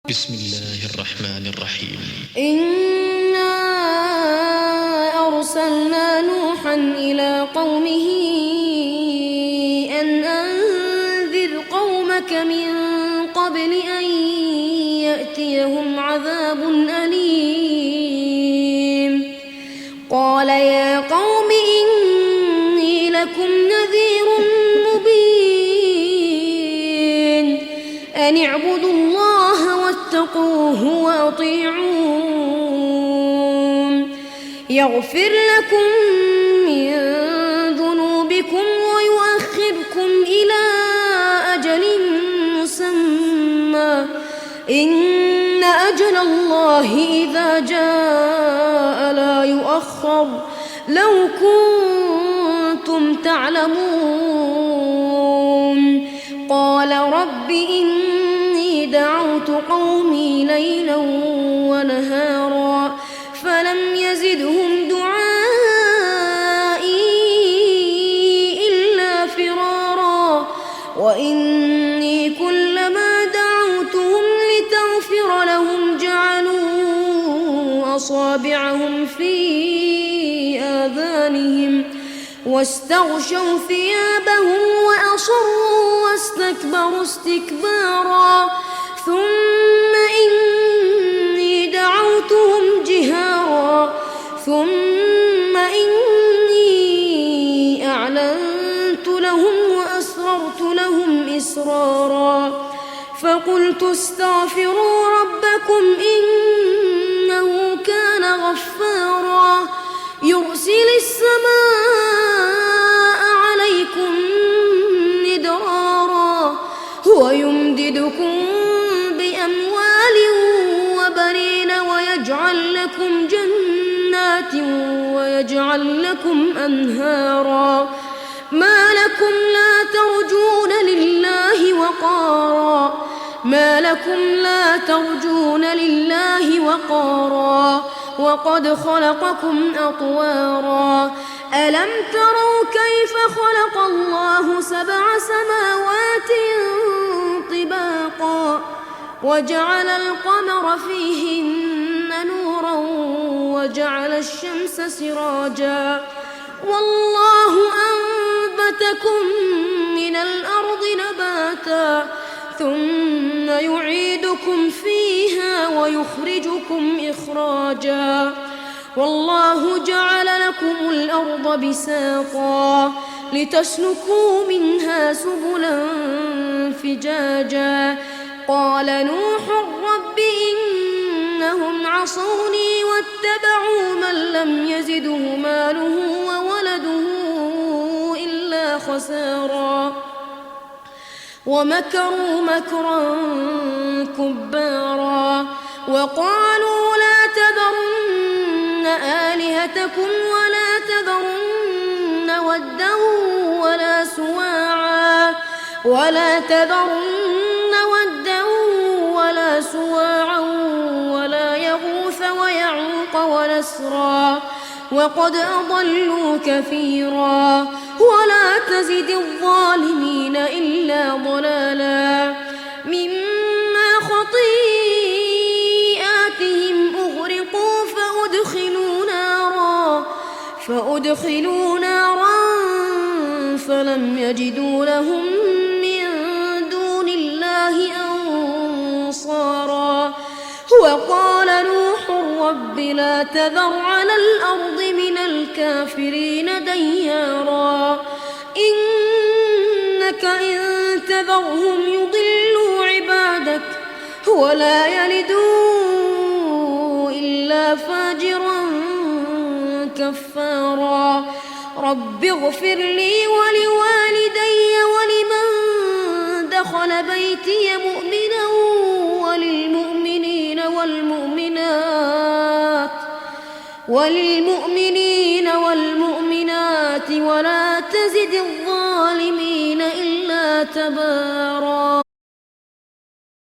بسم الله الرحمن الرحيم. إنا أرسلنا نوحا إلى قومه أن أنذر قومك من قبل أن يأتيهم عذاب أليم. قال يا قوم إني لكم نذير مبين أن اعبدوا الله واتقوه وأطيعون يغفر لكم من ذنوبكم ويؤخركم إلى أجل مسمى إن أجل الله إذا جاء لا يؤخر لو كنتم تعلمون. قال رب إني دعوت قومي ليلا ونهارا فلم يزدهم دعائي إلا فرارا وإني كلما دعوتهم لتغفر لهم جعلوا أصابعهم في آذانهم واستغشوا ثيابهم وأصروا واستكبروا استكبارا ثم إني دعوتهم جهارا ثم إني أعلنت لهم وأسررت لهم إسرارا فقلت استغفروا ربكم إنه كان غفارا يرسل السماء عليكم مدرارا ويمددكم بأموال وبنين ويجعل لكم جنات ويجعل لكم أنهارا ما لكم لا ترجون لله وقارا وقد خلقكم أطوارا ألم تروا كيف خلق الله 7 سماوات طباقا وجعل القمر فيهن نورا وجعل الشمس سراجا والله أنبتكم من الأرض نباتا ثم يعيدكم فيها ويخرجكم إخراجا والله جعل لكم الأرض بساطا لتسلكوا منها سبلا فجاجا قال نوح رب إنهم عصوني واتبعوا من لم يزده ماله وولده إلا خسارا ومكروا مكرا كبارا وقالوا لا تذرن آلهتكم ولا تذرن ودا ولا سواعا ولا يغوث ويعوق ونسرا وقد أضلوا كثيرا ولا تزد الظالمين إلا ضلالا مما خطيئاتهم أغرقوا فأدخلوا نارا فلم يجدوا لهم من دون الله أنصارا وقال نوح رب لا تذر على الأرض من الكافرين ديارا إنك إن تذرهم يضلوا عبادك ولا يلدوا إلا فاجرا كفارا رب اغفر لي ولوالدي ولمن دخل بيتي مؤمنا وللمؤمنين والمؤمنات ولا تزد الظالمين إلا تبارا.